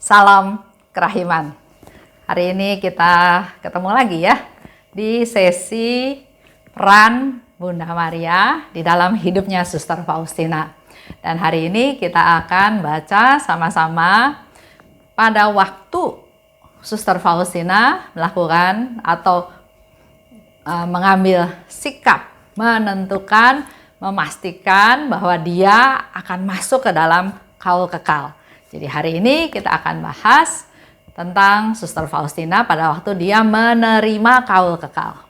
Salam kerahiman. Hari ini kita ketemu lagi ya di sesi peran Bunda Maria di dalam hidupnya Suster Faustina. Dan hari ini kita akan baca sama-sama pada waktu Suster Faustina melakukan atau mengambil sikap, menentukan, memastikan bahwa dia akan masuk ke dalam kaul kekal. Jadi hari ini kita akan bahas tentang Suster Faustina pada waktu dia menerima kaul kekal.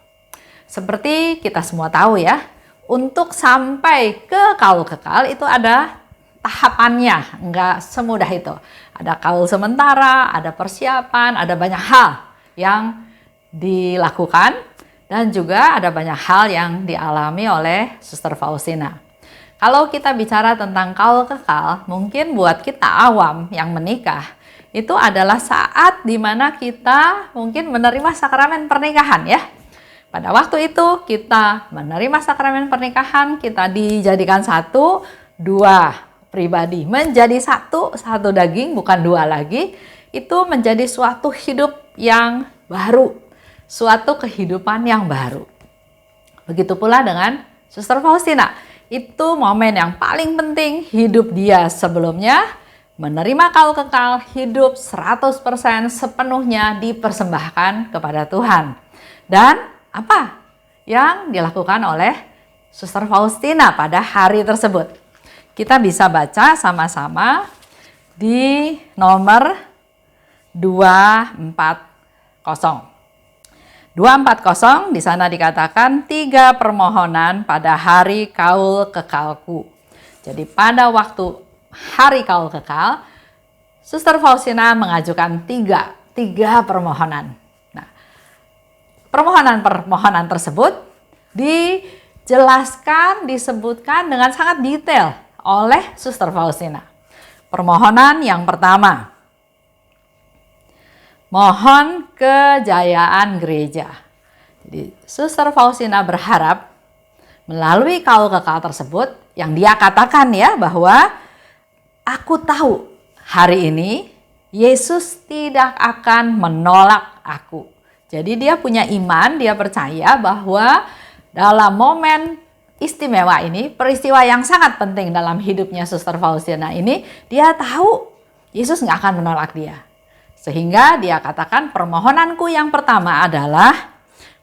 Seperti kita semua tahu ya, untuk sampai ke kaul kekal itu ada tahapannya, enggak semudah itu. Ada kaul sementara, ada persiapan, ada banyak hal yang dilakukan dan juga ada banyak hal yang dialami oleh Suster Faustina. Kalau kita bicara tentang kaul kekal, mungkin buat kita awam yang menikah, itu adalah saat dimana kita mungkin menerima sakramen pernikahan ya. Pada waktu itu kita menerima sakramen pernikahan, kita dijadikan satu, dua pribadi menjadi satu daging, bukan dua lagi. Itu menjadi suatu hidup yang baru, suatu kehidupan yang baru. Begitu pula dengan Suster Faustina. Itu momen yang paling penting hidup dia sebelumnya, menerima kaul kekal, hidup 100% sepenuhnya dipersembahkan kepada Tuhan. Dan apa yang dilakukan oleh Suster Faustina pada hari tersebut? Kita bisa baca sama-sama di nomor 240. 240 di sana dikatakan 3 permohonan pada hari kaul kekalku. Jadi pada waktu hari kaul kekal, Suster Faustina mengajukan tiga permohonan. Nah, permohonan tersebut dijelaskan, disebutkan dengan sangat detail oleh Suster Faustina. Permohonan yang pertama, mohon kejayaan gereja. Jadi Suster Faustina berharap melalui kaul kekal tersebut yang dia katakan ya bahwa aku tahu hari ini Yesus tidak akan menolak aku. Jadi dia punya iman, dia percaya bahwa dalam momen istimewa ini, peristiwa yang sangat penting dalam hidupnya Suster Faustina ini, dia tahu Yesus nggak akan menolak dia. Sehingga dia katakan permohonanku yang pertama adalah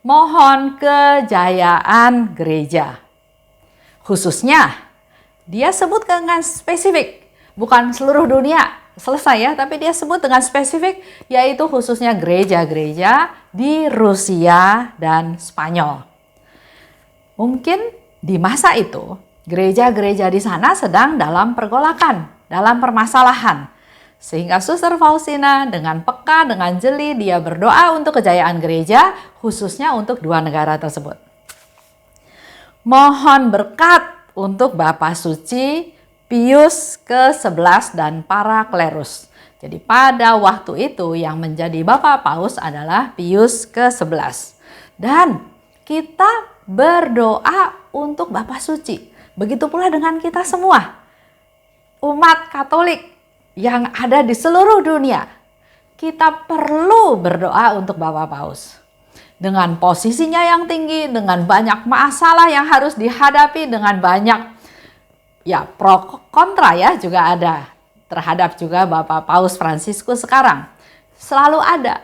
mohon kejayaan gereja. Khususnya dia sebut dengan spesifik, bukan seluruh dunia selesai ya, tapi dia sebut dengan spesifik yaitu khususnya gereja-gereja di Rusia dan Spanyol. Mungkin di masa itu gereja-gereja di sana sedang dalam pergolakan, dalam permasalahan. Sehingga Suster Faustina dengan peka, dengan jeli, dia berdoa untuk kejayaan gereja, khususnya untuk 2 negara tersebut. Mohon berkat untuk Bapak Suci Pius ke-11 dan para klerus. Jadi pada waktu itu yang menjadi Bapak Paus adalah Pius ke-11. Dan kita berdoa untuk Bapak Suci. Begitu pula dengan kita semua, umat Katolik yang ada di seluruh dunia, kita perlu berdoa untuk Bapak Paus. Dengan posisinya yang tinggi, dengan banyak masalah yang harus dihadapi, dengan banyak ya pro kontra ya juga ada terhadap juga Bapak Paus Fransiskus sekarang. Selalu ada.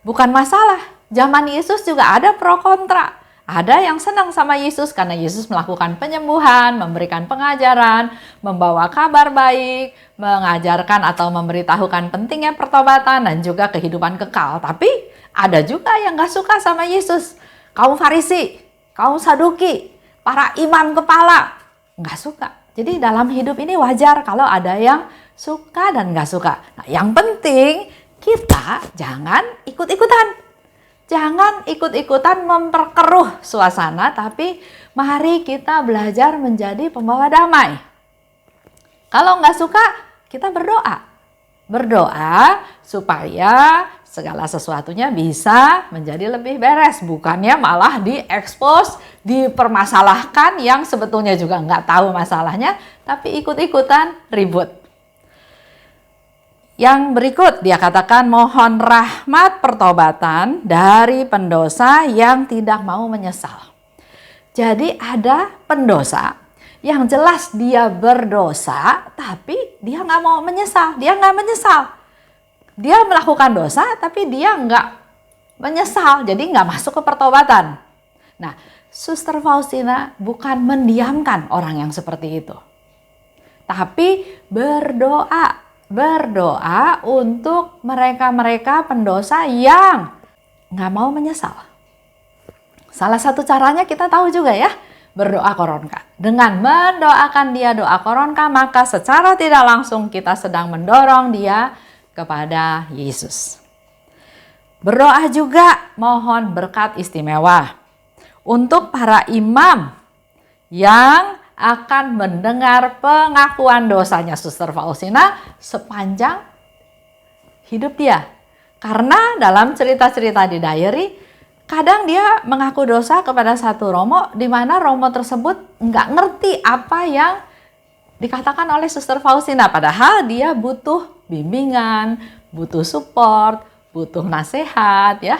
Bukan masalah, zaman Yesus juga ada pro kontra. Ada yang senang sama Yesus karena Yesus melakukan penyembuhan, memberikan pengajaran, membawa kabar baik, mengajarkan atau memberitahukan pentingnya pertobatan dan juga kehidupan kekal. Tapi ada juga yang gak suka sama Yesus. Kaum Farisi, kaum Saduki, para imam kepala gak suka. Jadi dalam hidup ini wajar kalau ada yang suka dan gak suka. Nah, yang penting kita jangan ikut-ikutan. Jangan ikut-ikutan memperkeruh suasana, tapi mari kita belajar menjadi pembawa damai. Kalau nggak suka, kita berdoa. Berdoa supaya segala sesuatunya bisa menjadi lebih beres. Bukannya malah diekspos, dipermasalahkan yang sebetulnya juga nggak tahu masalahnya, tapi ikut-ikutan ribut. Yang berikut dia katakan, mohon rahmat pertobatan dari pendosa yang tidak mau menyesal. Jadi ada pendosa yang jelas dia berdosa, tapi dia nggak mau menyesal. Dia nggak menyesal. Dia melakukan dosa, tapi dia nggak menyesal. Jadi nggak masuk ke pertobatan. Nah, Suster Faustina bukan mendiamkan orang yang seperti itu, tapi berdoa untuk mereka pendosa yang nggak mau menyesal. Salah satu caranya kita tahu juga ya, berdoa koronka. Dengan mendoakan dia doa koronka, maka secara tidak langsung kita sedang mendorong dia kepada Yesus. Berdoa juga mohon berkat istimewa untuk para imam yang akan mendengar pengakuan dosanya Suster Faustina sepanjang hidup dia. Karena dalam cerita-cerita di diary, kadang dia mengaku dosa kepada satu romo, di mana romo tersebut nggak ngerti apa yang dikatakan oleh Suster Faustina. Padahal dia butuh bimbingan, butuh support, butuh nasihat ya.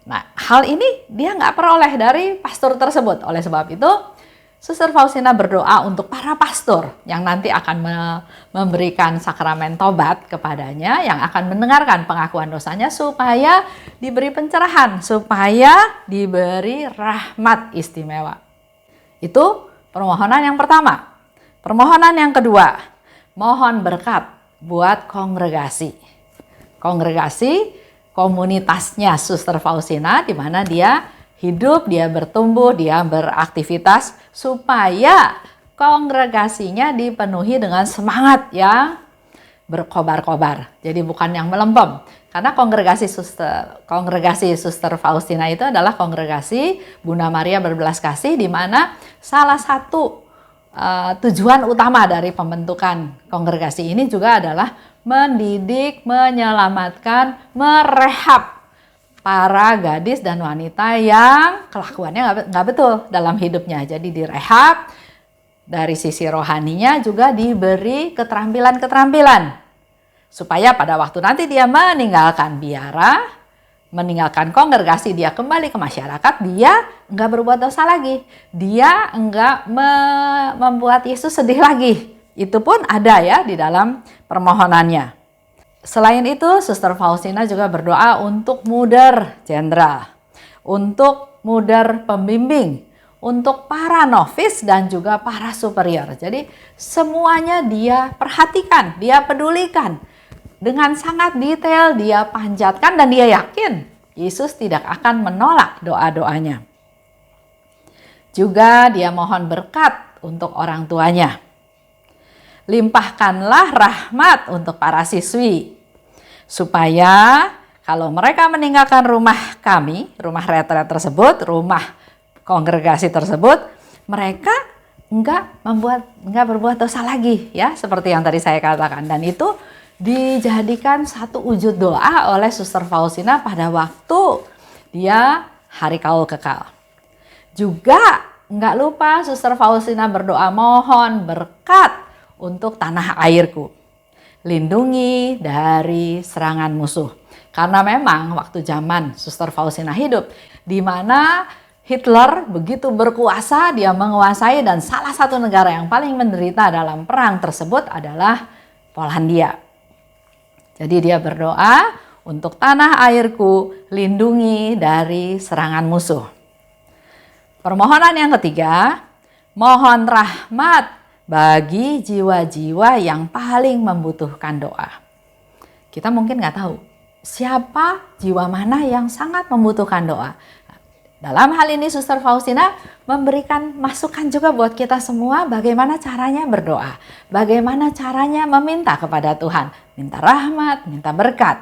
Nah, hal ini dia nggak peroleh dari pastor tersebut. Oleh sebab itu, Suster Faustina berdoa untuk para pastor yang nanti akan memberikan sakramen tobat kepadanya, yang akan mendengarkan pengakuan dosanya supaya diberi pencerahan, supaya diberi rahmat istimewa. Itu permohonan yang pertama. Permohonan yang kedua, mohon berkat buat kongregasi. Kongregasi komunitasnya Suster Faustina, di mana dia hidup, dia bertumbuh, dia beraktivitas supaya kongregasinya dipenuhi dengan semangat yang berkobar-kobar. Jadi bukan yang melempem. Karena kongregasi Suster Faustina itu adalah kongregasi Bunda Maria Berbelas Kasih, di mana salah satu tujuan utama dari pembentukan kongregasi ini juga adalah mendidik, menyelamatkan, merehab para gadis dan wanita yang kelakuannya nggak betul dalam hidupnya. Jadi direhab, dari sisi rohaninya juga diberi keterampilan-keterampilan. Supaya pada waktu nanti dia meninggalkan biara, meninggalkan kongregasi, dia kembali ke masyarakat, dia nggak berbuat dosa lagi. Dia nggak membuat Yesus sedih lagi. Itu pun ada ya di dalam permohonannya. Selain itu, Suster Faustina juga berdoa untuk muder jenderal, untuk muder pembimbing, untuk para novis dan juga para superior. Jadi semuanya dia perhatikan, dia pedulikan. Dengan sangat detail dia panjatkan dan dia yakin Yesus tidak akan menolak doa-doanya. Juga dia mohon berkat untuk orang tuanya. Limpahkanlah rahmat untuk para siswi, supaya kalau mereka meninggalkan rumah kami, rumah retret tersebut, rumah kongregasi tersebut, mereka nggak berbuat dosa lagi ya, seperti yang tadi saya katakan. Dan itu dijadikan satu wujud doa oleh Suster Faustina pada waktu dia hari kaul kekal. Juga nggak lupa Suster Faustina berdoa mohon berkat untuk tanah airku, lindungi dari serangan musuh. Karena memang waktu zaman Suster Faustina hidup, di mana Hitler begitu berkuasa, dia menguasai, dan salah satu negara yang paling menderita dalam perang tersebut adalah Polandia. Jadi dia berdoa untuk tanah airku, lindungi dari serangan musuh. Permohonan yang ketiga, mohon rahmat bagi jiwa-jiwa yang paling membutuhkan doa. Kita mungkin nggak tahu siapa jiwa mana yang sangat membutuhkan doa. Dalam hal ini Suster Faustina memberikan masukan juga buat kita semua bagaimana caranya berdoa, bagaimana caranya meminta kepada Tuhan, minta rahmat, minta berkat.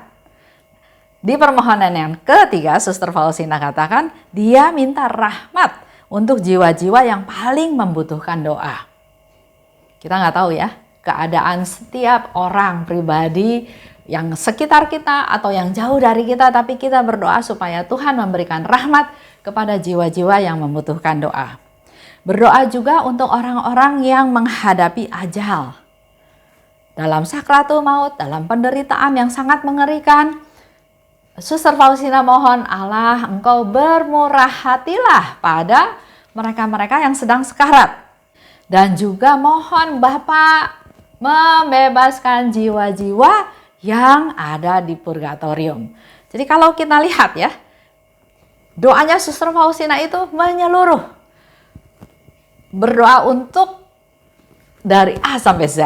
Di permohonan yang ketiga, Suster Faustina katakan dia minta rahmat untuk jiwa-jiwa yang paling membutuhkan doa. Kita nggak tahu ya keadaan setiap orang pribadi yang sekitar kita atau yang jauh dari kita, tapi kita berdoa supaya Tuhan memberikan rahmat kepada jiwa-jiwa yang membutuhkan doa. Berdoa juga untuk orang-orang yang menghadapi ajal. dalam sakratul maut, dalam penderitaan yang sangat mengerikan, Suster Faustina mohon Allah, Engkau bermurah hatilah pada mereka-mereka yang sedang sekarat. Dan juga mohon Bapak membebaskan jiwa-jiwa yang ada di purgatorium. Jadi kalau kita lihat ya, doanya Suster Faustina itu menyeluruh. Berdoa untuk dari A sampai Z,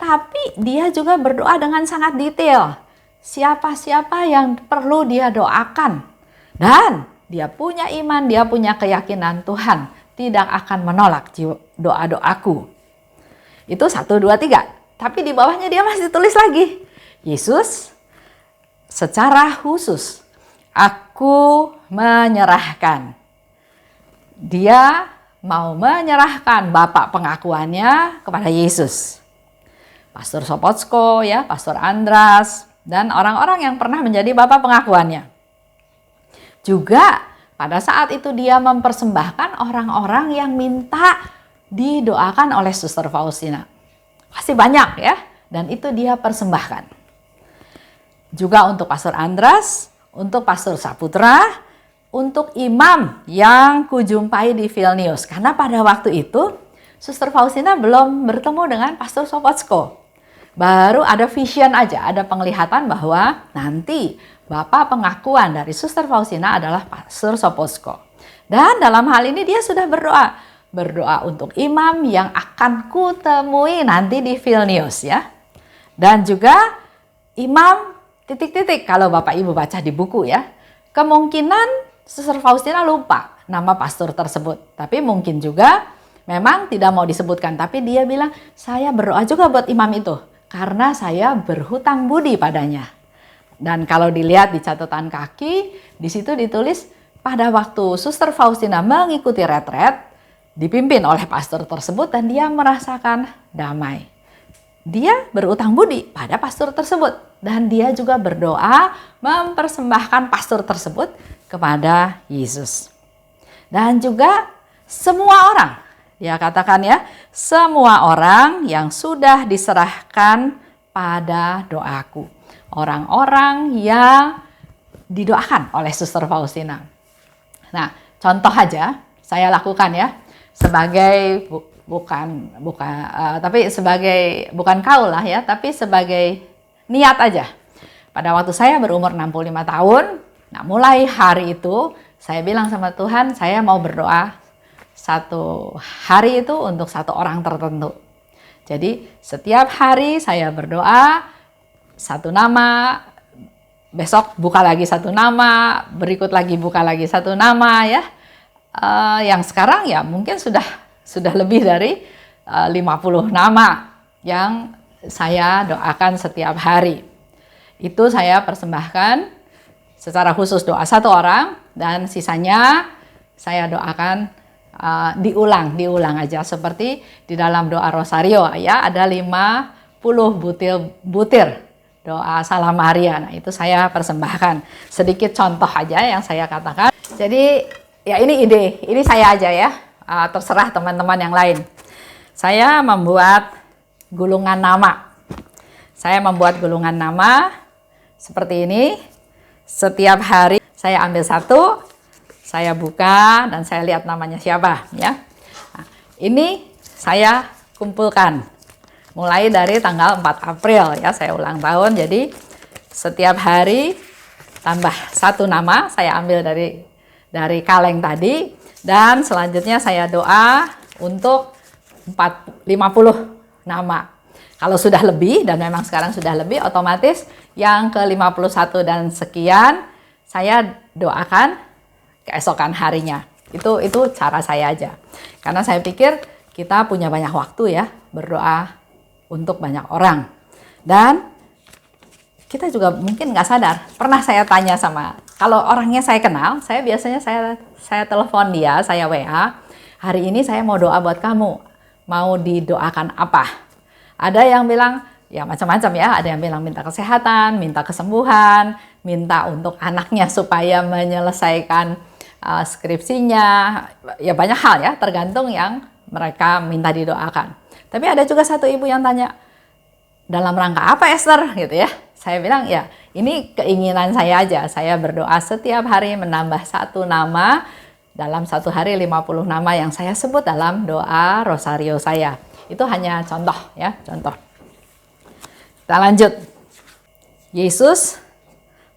tapi dia juga berdoa dengan sangat detail. Siapa-siapa yang perlu dia doakan. Dan dia punya iman, dia punya keyakinan Tuhan tidak akan menolak doa-doaku. Itu 1, 2, 3. Tapi di bawahnya dia masih tulis lagi. Yesus secara khusus, aku menyerahkan. Dia mau menyerahkan Bapak pengakuannya kepada Yesus. Pastor Sopotsko, ya, Pastor Andras, dan orang-orang yang pernah menjadi Bapak pengakuannya. Juga pada saat itu dia mempersembahkan orang-orang yang minta didoakan oleh Suster Faustina. Pasti banyak ya, dan itu dia persembahkan. Juga untuk Pastor Andras, untuk Pastor Saputra, untuk imam yang kujumpai di Vilnius. Karena pada waktu itu Suster Faustina belum bertemu dengan Pastor Sopotsko. Baru ada vision aja, ada penglihatan bahwa nanti Bapak pengakuan dari Suster Faustina adalah Pastor Sopotsko. Dan dalam hal ini dia sudah berdoa. Berdoa untuk imam yang akan kutemui nanti di Vilnius ya. Dan juga imam titik-titik kalau Bapak Ibu baca di buku ya. Kemungkinan Suster Faustina lupa nama pastor tersebut. Tapi mungkin juga memang tidak mau disebutkan. Tapi dia bilang, saya berdoa juga buat imam itu. Karena saya berhutang budi padanya. Dan kalau dilihat di catatan kaki, di situ ditulis pada waktu Suster Faustina mengikuti retret, dipimpin oleh pastor tersebut dan dia merasakan damai. Dia berutang budi pada pastor tersebut. Dan dia juga berdoa mempersembahkan pastor tersebut kepada Yesus. Dan juga semua orang, dia katakan ya, semua orang yang sudah diserahkan pada doaku. Orang-orang yang didoakan oleh Suster Faustina. Nah, contoh aja saya lakukan ya, sebagai bukan kaul lah ya, tapi sebagai niat aja. Pada waktu saya berumur 65 tahun, nah mulai hari itu saya bilang sama Tuhan, saya mau berdoa satu hari itu untuk satu orang tertentu. Jadi setiap hari saya berdoa satu nama, besok buka lagi satu nama, berikut lagi buka lagi satu nama ya. Yang sekarang ya mungkin sudah lebih dari 50 nama yang saya doakan setiap hari. Itu saya persembahkan secara khusus doa satu orang dan sisanya saya doakan diulang aja seperti di dalam doa Rosario ya, ada 50 butir doa Salam Maria. Nah, itu saya persembahkan. Sedikit contoh aja yang saya katakan. Jadi ya ini saya aja ya. Terserah teman-teman yang lain. Saya membuat gulungan nama. Saya membuat gulungan nama seperti ini. Setiap hari saya ambil satu, saya buka dan saya lihat namanya siapa ya. Nah, ini saya kumpulkan mulai dari tanggal 4 April ya, saya ulang tahun. Jadi setiap hari tambah satu nama, saya ambil dari kaleng tadi dan selanjutnya saya doa untuk 50 nama. Kalau sudah lebih, dan memang sekarang sudah lebih, otomatis yang ke-51 dan sekian saya doakan keesokan harinya. Itu cara saya aja. Karena saya pikir kita punya banyak waktu ya berdoa untuk banyak orang. Dan kita juga mungkin nggak sadar. Pernah saya tanya kalau orangnya saya kenal, saya biasanya saya telepon dia, saya WA, hari ini saya mau doa buat kamu. Mau didoakan apa? Ada yang bilang, ya macam-macam ya, ada yang bilang minta kesehatan, minta kesembuhan, minta untuk anaknya supaya menyelesaikan skripsinya, ya banyak hal ya, tergantung yang mereka minta didoakan. Tapi ada juga satu ibu yang tanya, dalam rangka apa Esther gitu ya. Saya bilang ya ini keinginan saya aja. Saya berdoa setiap hari menambah satu nama. Dalam satu hari 50 nama yang saya sebut dalam doa rosario saya. Itu hanya contoh ya, contoh. Kita lanjut. Yesus,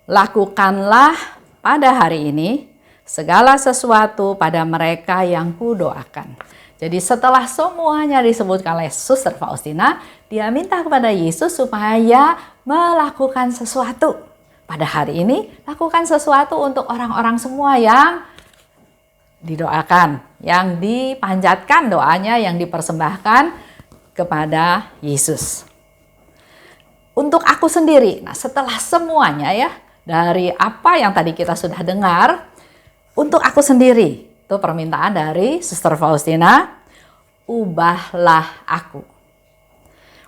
lakukanlah pada hari ini segala sesuatu pada mereka yang kudoakan. Jadi setelah semuanya disebutkan oleh Suster Faustina, dia minta kepada Yesus supaya melakukan sesuatu. Pada hari ini, lakukan sesuatu untuk orang-orang semua yang didoakan, yang dipanjatkan doanya, yang dipersembahkan kepada Yesus. Untuk aku sendiri, nah setelah semuanya ya, dari apa yang tadi kita sudah dengar, untuk aku sendiri, itu permintaan dari Suster Faustina, ubahlah aku.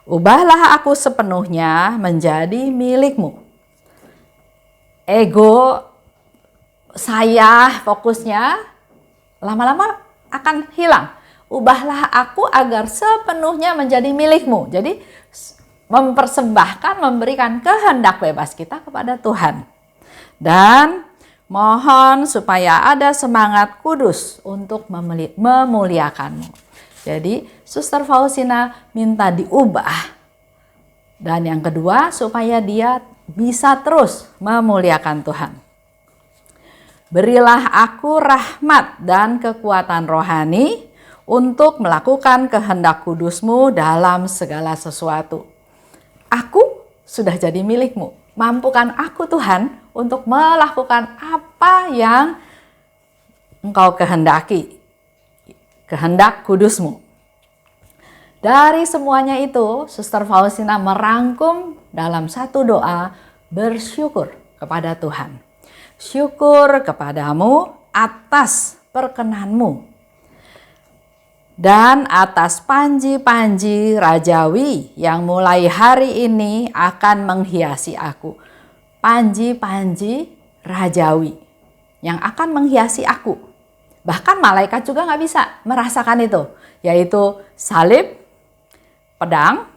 Ubahlah aku sepenuhnya menjadi milikmu. Ego saya fokusnya lama-lama akan hilang. Ubahlah aku agar sepenuhnya menjadi milikmu. Jadi mempersembahkan, memberikan kehendak bebas kita kepada Tuhan. Dan mohon supaya ada semangat kudus untuk memuliakanmu. Jadi Suster Faustina minta diubah. Dan yang kedua supaya dia bisa terus memuliakan Tuhan. Berilah aku rahmat dan kekuatan rohani untuk melakukan kehendak kudus-Mu dalam segala sesuatu. Aku sudah jadi milik-Mu. Mampukan aku Tuhan untuk melakukan apa yang Engkau kehendaki. Kehendak kudus-Mu. Dari semuanya itu, Suster Faustina merangkum dalam satu doa bersyukur kepada Tuhan. Syukur kepadamu atas perkenanmu dan atas panji-panji rajawi yang mulai hari ini akan menghiasi aku. Panji-panji rajawi yang akan menghiasi aku. Bahkan malaikat juga nggak bisa merasakan itu, yaitu salib, pedang,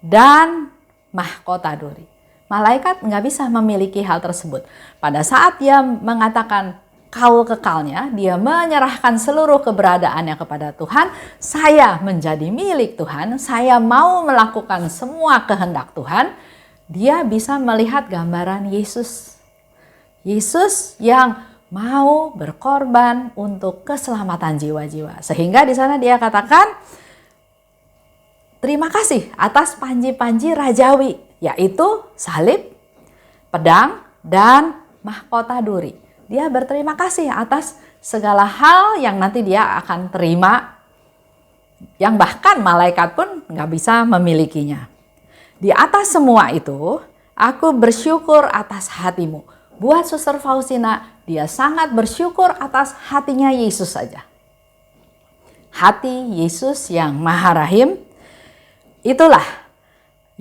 dan mahkota duri. Malaikat nggak bisa memiliki hal tersebut. Pada saat dia mengatakan kaul kekalnya, dia menyerahkan seluruh keberadaannya kepada Tuhan. Saya menjadi milik Tuhan, saya mau melakukan semua kehendak Tuhan. Dia bisa melihat gambaran Yesus. Yesus yang mau berkorban untuk keselamatan jiwa-jiwa. Sehingga di sana dia katakan, terima kasih atas panji-panji rajawi, yaitu salib, pedang, dan mahkota duri. Dia berterima kasih atas segala hal yang nanti dia akan terima, yang bahkan malaikat pun nggak bisa memilikinya. Di atas semua itu, aku bersyukur atas hatimu. Buat Suster Faustina, dia sangat bersyukur atas hatinya Yesus saja. Hati Yesus yang Maha Rahim, itulah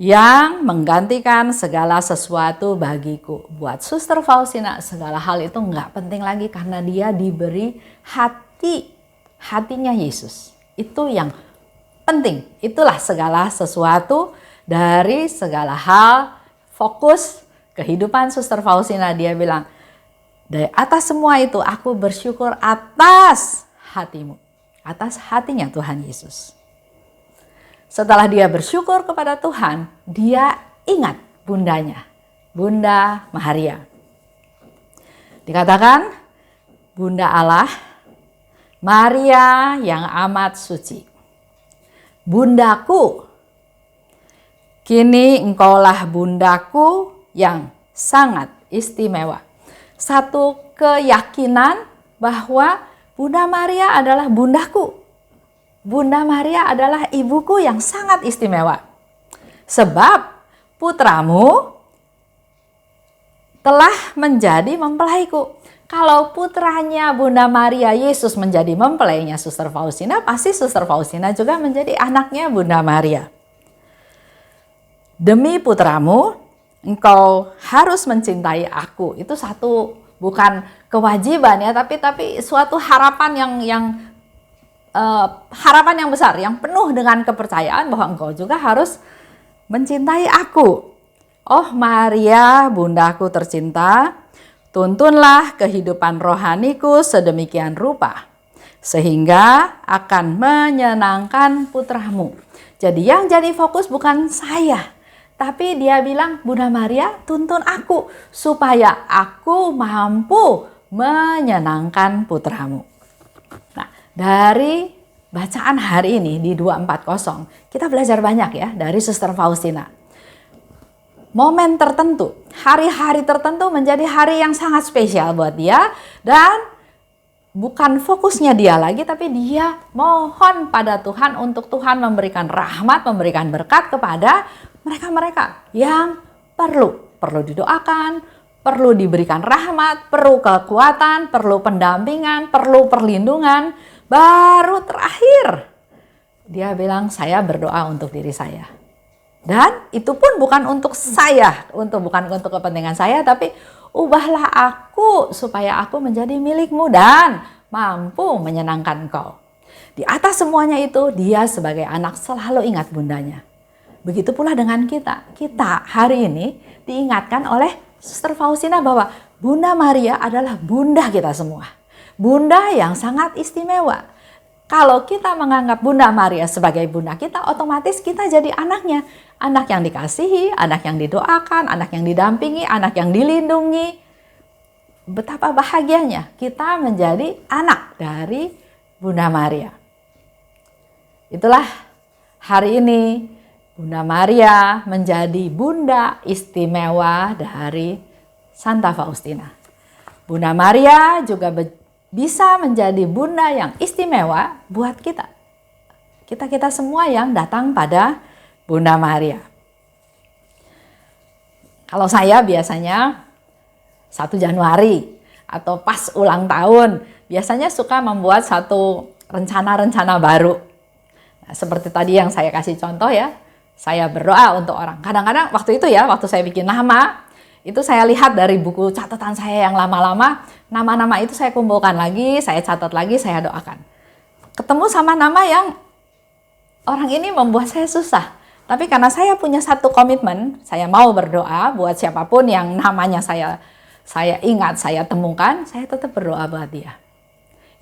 yang menggantikan segala sesuatu bagiku. Buat Suster Faustina, segala hal itu nggak penting lagi karena dia diberi hatinya Yesus. Itu yang penting. Itulah segala sesuatu dari segala hal, fokus kehidupan Suster Faustina. Dia bilang, dari atas semua itu aku bersyukur atas hatimu, atas hatinya Tuhan Yesus. Setelah dia bersyukur kepada Tuhan, dia ingat bundanya, Bunda Maharia. Dikatakan, Bunda Allah, Maria yang amat suci. Bundaku, kini engkaulah bundaku yang sangat istimewa. Satu keyakinan bahwa Bunda Maria adalah bundaku. Bunda Maria adalah ibuku yang sangat istimewa. Sebab putramu telah menjadi mempelaiku. Kalau putranya Bunda Maria Yesus menjadi mempelainya Suster Faustina, pasti Suster Faustina juga menjadi anaknya Bunda Maria. Demi putramu, engkau harus mencintai aku. Itu satu, bukan kewajiban ya, tapi suatu harapan harapan yang besar, yang penuh dengan kepercayaan bahwa engkau juga harus mencintai aku. Oh Maria, bundaku tercinta, tuntunlah kehidupan rohaniku sedemikian rupa, sehingga akan menyenangkan putramu. Jadi yang jadi fokus bukan saya, tapi dia bilang, Bunda Maria tuntun aku, supaya aku mampu menyenangkan putramu. Nah, dari bacaan hari ini di 240, kita belajar banyak ya dari Suster Faustina. Momen tertentu, hari-hari tertentu menjadi hari yang sangat spesial buat dia, dan bukan fokusnya dia lagi, tapi dia mohon pada Tuhan untuk Tuhan memberikan rahmat, memberikan berkat kepada mereka-mereka yang perlu didoakan, perlu diberikan rahmat, perlu kekuatan, perlu pendampingan, perlu perlindungan. Baru terakhir dia bilang, saya berdoa untuk diri saya. Dan itu pun bukan untuk saya, bukan untuk kepentingan saya, tapi ubahlah aku supaya aku menjadi milikmu dan mampu menyenangkan engkau. Di atas semuanya itu, dia sebagai anak selalu ingat bundanya. Begitu pula dengan kita. Kita hari ini diingatkan oleh Suster Faustina bahwa Bunda Maria adalah bunda kita semua. Bunda yang sangat istimewa. Kalau kita menganggap Bunda Maria sebagai bunda kita, otomatis kita jadi anaknya. Anak yang dikasihi, anak yang didoakan, anak yang didampingi, anak yang dilindungi. Betapa bahagianya kita menjadi anak dari Bunda Maria. Itulah hari ini Bunda Maria menjadi bunda istimewa dari Santa Faustina. Bunda Maria juga bisa menjadi bunda yang istimewa buat kita. Kita semua yang datang pada Bunda Maria. Kalau saya biasanya 1 Januari atau pas ulang tahun, biasanya suka membuat satu rencana-rencana baru. Nah, seperti tadi yang saya kasih contoh ya, saya berdoa untuk orang. Kadang-kadang waktu itu ya, waktu saya bikin nama, itu saya lihat dari buku catatan saya yang lama-lama, nama-nama itu saya kumpulkan lagi, saya catat lagi, saya doakan. Ketemu sama nama yang orang ini membuat saya susah. Tapi karena saya punya satu komitmen, saya mau berdoa buat siapapun yang namanya saya ingat, saya temukan, saya tetap berdoa buat dia.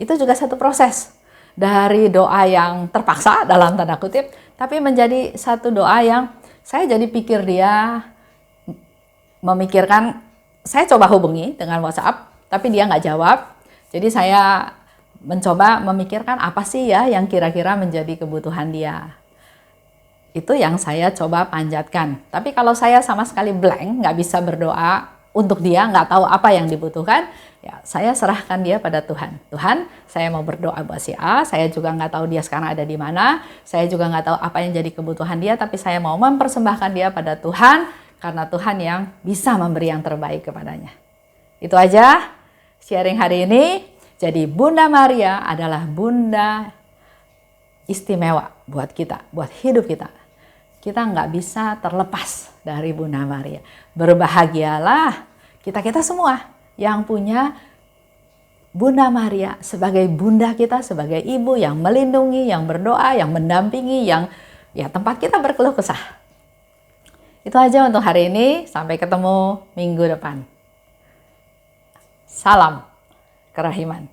Itu juga satu proses. Dari doa yang terpaksa dalam tanda kutip, tapi menjadi satu doa yang saya jadi pikir dia, memikirkan, saya coba hubungi dengan WhatsApp, tapi dia nggak jawab. Jadi saya mencoba memikirkan apa sih ya yang kira-kira menjadi kebutuhan dia. Itu yang saya coba panjatkan. Tapi kalau saya sama sekali blank, nggak bisa berdoa untuk dia, nggak tahu apa yang dibutuhkan, ya saya serahkan dia pada Tuhan. Tuhan, saya mau berdoa buat si A, saya juga nggak tahu dia sekarang ada di mana, saya juga nggak tahu apa yang jadi kebutuhan dia, tapi saya mau mempersembahkan dia pada Tuhan, karena Tuhan yang bisa memberi yang terbaik kepadanya. Itu aja sharing hari ini. Jadi Bunda Maria adalah bunda istimewa buat kita, buat hidup kita. Kita nggak bisa terlepas dari Bunda Maria. Berbahagialah kita semua yang punya Bunda Maria sebagai bunda kita, sebagai ibu yang melindungi, yang berdoa, yang mendampingi, yang ya tempat kita berkeluh kesah. Itu aja untuk hari ini. Sampai ketemu minggu depan. Salam kerahiman.